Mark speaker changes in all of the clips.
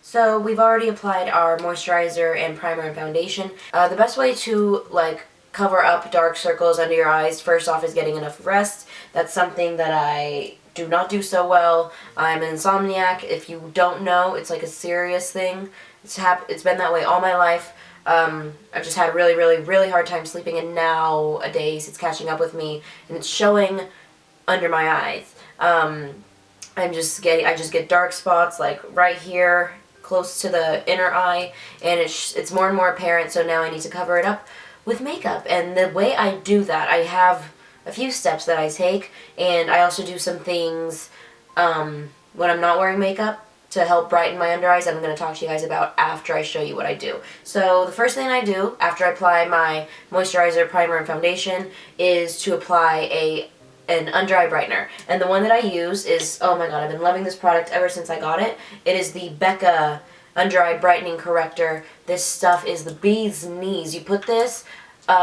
Speaker 1: So we've already applied our moisturizer and primer and foundation. The best way to cover up dark circles under your eyes, first off, is getting enough rest. That's something that I do not do so well. I'm an insomniac. If you don't know, it's like a serious thing. It's been that way all my life. I've just had a really hard time sleeping, and nowadays it's catching up with me, and it's showing under my eyes. I just get dark spots like right here, close to the inner eye, and it's more and more apparent, so now I need to cover it up with makeup. And the way I do that, I have a few steps that I take, and I also do some things when I'm not wearing makeup to help brighten my under eyes that I'm going to talk to you guys about after I show you what I do. So the first thing I do after I apply my moisturizer, primer, and foundation is to apply an under eye brightener. And the one that I use is, oh my god, I've been loving this product ever since I got it. It is the BECCA Under Eye Brightening Corrector. This stuff is the bee's knees. You put this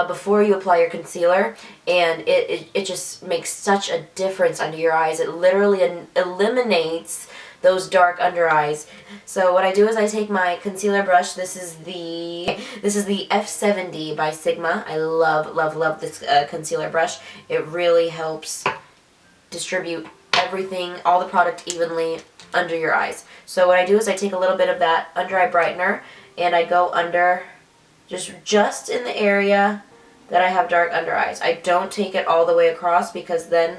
Speaker 1: before you apply your concealer, and it just makes such a difference under your eyes. It literally eliminates those dark under eyes. So what I do is I take my concealer brush. This is the F70 by Sigma. I love this concealer brush. It really helps distribute everything, all the product evenly under your eyes. So what I do is I take a little bit of that under eye brightener and I go under just in the area that I have dark under eyes. I don't take it all the way across because then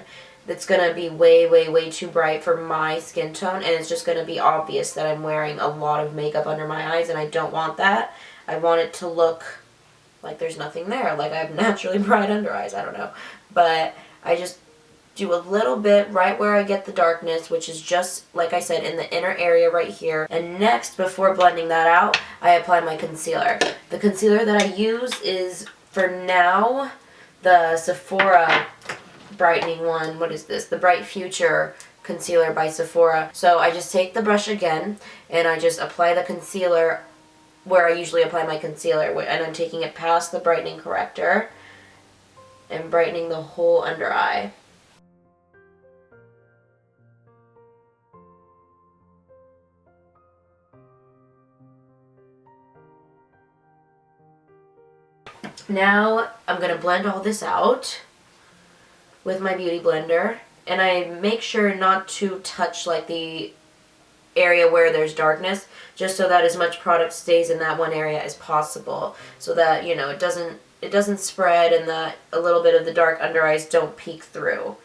Speaker 1: it's going to be way too bright for my skin tone, and it's just going to be obvious that I'm wearing a lot of makeup under my eyes, and I don't want that. I want it to look like there's nothing there, like I have naturally bright under eyes. I don't know. But I just do a little bit right where I get the darkness, which is just, like I said, in the inner area right here. And next, before blending that out, I apply my concealer. The concealer that I use is, for now, the Sephora brightening one. What is this? The Bright Future concealer by Sephora. So I just take the brush again and I just apply the concealer where I usually apply my concealer, and I'm taking it past the brightening corrector and brightening the whole under eye. Now I'm going to blend all this out with my beauty blender, and I make sure not to touch like the area where there's darkness, just so that as much product stays in that one area as possible, so that, you know, it doesn't spread and that a little bit of the dark under eyes don't peek through.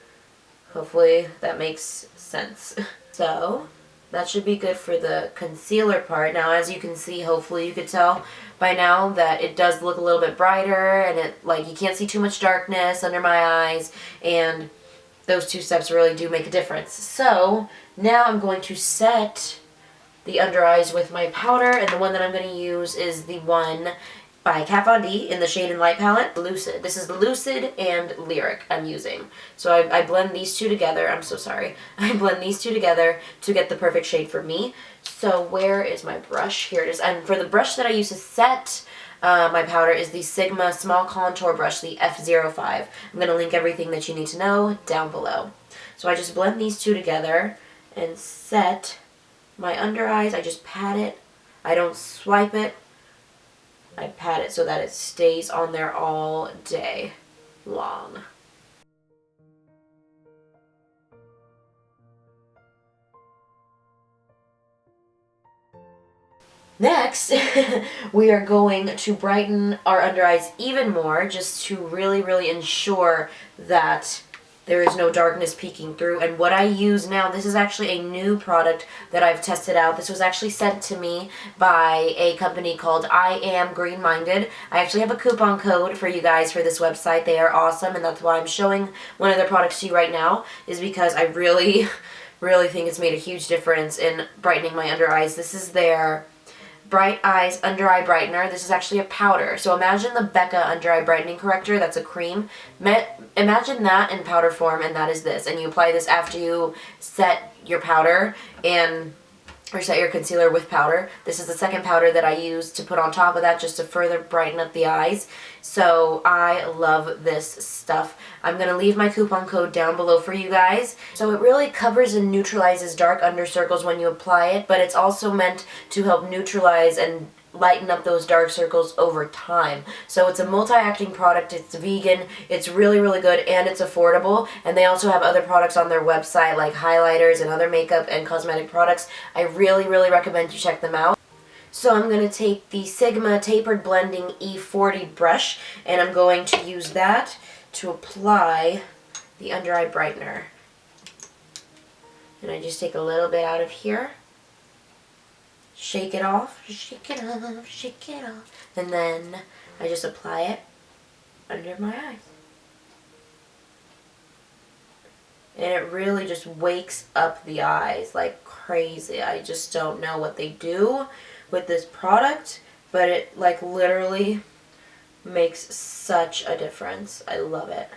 Speaker 1: Hopefully that makes sense. So that should be good for the concealer part. Now, as you can see, hopefully you could tell by now that it does look a little bit brighter, and you can't see too much darkness under my eyes, and those two steps really do make a difference. So now I'm going to set the under eyes with my powder, and the one that I'm going to use is the one by Kat Von D in the Shade and Light palette, Lucid. This is the Lucid and Lyric I'm using. So I blend these two together. I'm so sorry. I blend these two together to get the perfect shade for me. So where is my brush? Here it is. And for the brush that I use to set my powder is the Sigma Small Contour Brush, the F05. I'm going to link everything that you need to know down below. So I just blend these two together and set my under eyes. I just pat it. I don't swipe it. I pat it so that it stays on there all day long. Next, we are going to brighten our under eyes even more, just to really ensure that there is no darkness peeking through. And what I use now, this is actually a new product that I've tested out. This was actually sent to me by a company called I Am Green Minded. I actually have a coupon code for you guys for this website. They are awesome, and that's why I'm showing one of their products to you right now, is because I really think it's made a huge difference in brightening my under eyes. This is their Bright Eyes Under Eye Brightener. This is actually a powder. So imagine the BECCA Under Eye Brightening Corrector. That's a cream. Imagine that in powder form, and that is this. And you apply this after you set your powder, and or set your concealer with powder. This is the second powder that I use to put on top of that just to further brighten up the eyes. So I love this stuff. I'm going to leave my coupon code down below for you guys. So it really covers and neutralizes dark under circles when you apply it, but it's also meant to help neutralize and lighten up those dark circles over time. So it's a multi-acting product, it's vegan, it's really, really good, and it's affordable. And they also have other products on their website like highlighters and other makeup and cosmetic products. I really, really recommend you check them out. So I'm going to take the Sigma Tapered Blending E40 brush, and I'm going to use that to apply the under eye brightener. And I just take a little bit out of here. Shake it off, shake it off, shake it off. And then I just apply it under my eyes. And it really just wakes up the eyes like crazy. I just don't know what they do with this product, but it like literally makes such a difference. I love it.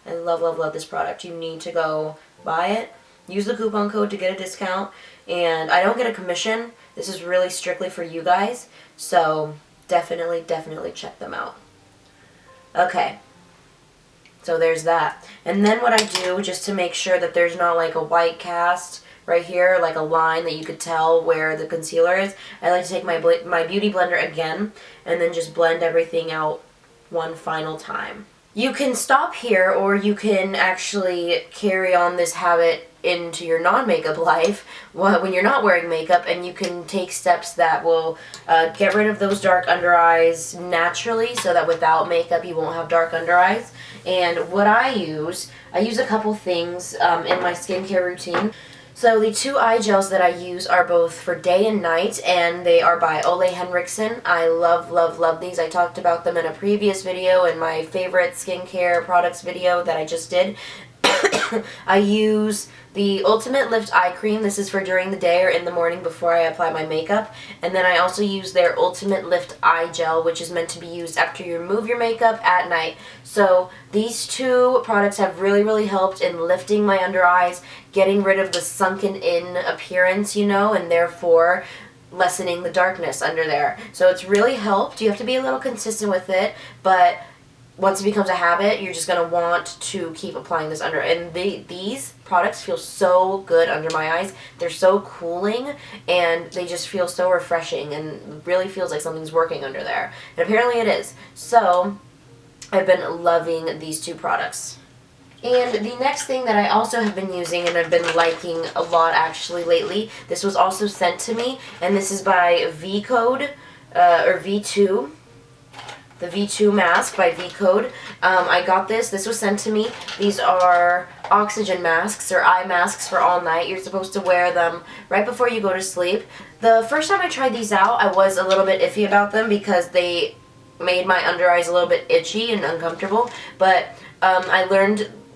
Speaker 1: I love, love, love this product. You need to go buy it. Use the coupon code to get a discount. And I don't get a commission. This is really strictly for you guys. So definitely, definitely check them out. Okay. So there's that. And then what I do, just to make sure that there's not like a white cast right here, like a line that you could tell where the concealer is, I like to take my Beauty Blender again and then just blend everything out one final time. You can stop here, or you can actually carry on this habit into your non-makeup life when you're not wearing makeup, and you can take steps that will get rid of those dark under eyes naturally, so that without makeup you won't have dark under eyes. And what I use a couple things in my skincare routine. So the two eye gels that I use are both for day and night, and they are by Ole Henriksen. I love, love, love these. I talked about them in a previous video, in my favorite skincare products video that I just did. I use the Ultimate Lift Eye Cream. This is for during the day or in the morning before I apply my makeup. And then I also use their Ultimate Lift Eye Gel, which is meant to be used after you remove your makeup at night. So these two products have really, really helped in lifting my under eyes, getting rid of the sunken in appearance, you know, and therefore lessening the darkness under there. So it's really helped. You have to be a little consistent with it, but once it becomes a habit, you're just going to want to keep applying this under. And these products feel so good under my eyes. They're so cooling, and they just feel so refreshing, and really feels like something's working under there. And apparently it is. So I've been loving these two products. And the next thing that I also have been using, and I've been liking a lot actually lately, this was also sent to me, and this is by V-Code, or V2. The V2 mask by V-Code. I got this. This was sent to me. These are oxygen masks, or eye masks for all night. You're supposed to wear them right before you go to sleep. The first time I tried these out, I was a little bit iffy about them because they made my under eyes a little bit itchy and uncomfortable. But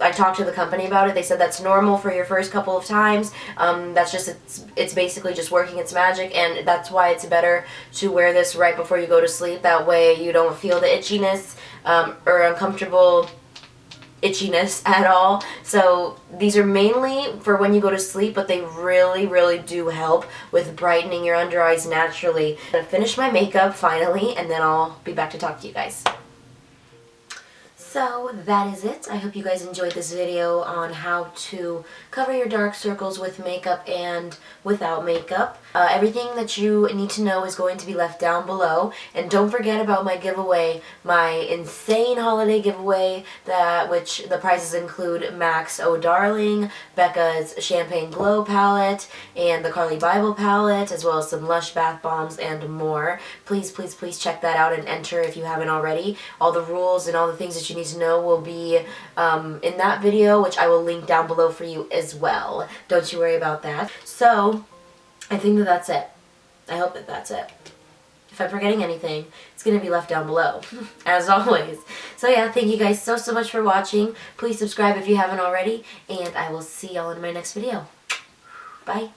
Speaker 1: I talked to the company about it. They said that's normal for your first couple of times. That's just, it's basically just working its magic, and that's why it's better to wear this right before you go to sleep. That way you don't feel the itchiness or uncomfortable itchiness at all. So these are mainly for when you go to sleep, but they really, really do help with brightening your under eyes naturally. I'm gonna finish my makeup finally, and then I'll be back to talk to you guys. So that is it. I hope you guys enjoyed this video on how to cover your dark circles with makeup and without makeup. Everything that you need to know is going to be left down below. And don't forget about my giveaway, my insane holiday giveaway, which the prizes include MAC's Oh Darling, BECCA's Champagne Glow palette, and the Carly Bible palette, as well as some Lush bath bombs and more. Please, please, please check that out and enter if you haven't already. All the rules and all the things that you need to know will be in that video, which I will link down below for you as well. Don't you worry about that. So I think that that's it. I hope that that's it. If I'm forgetting anything, it's going to be left down below, as always. So yeah, thank you guys so much for watching. Please subscribe if you haven't already, and I will see y'all in my next video. Bye.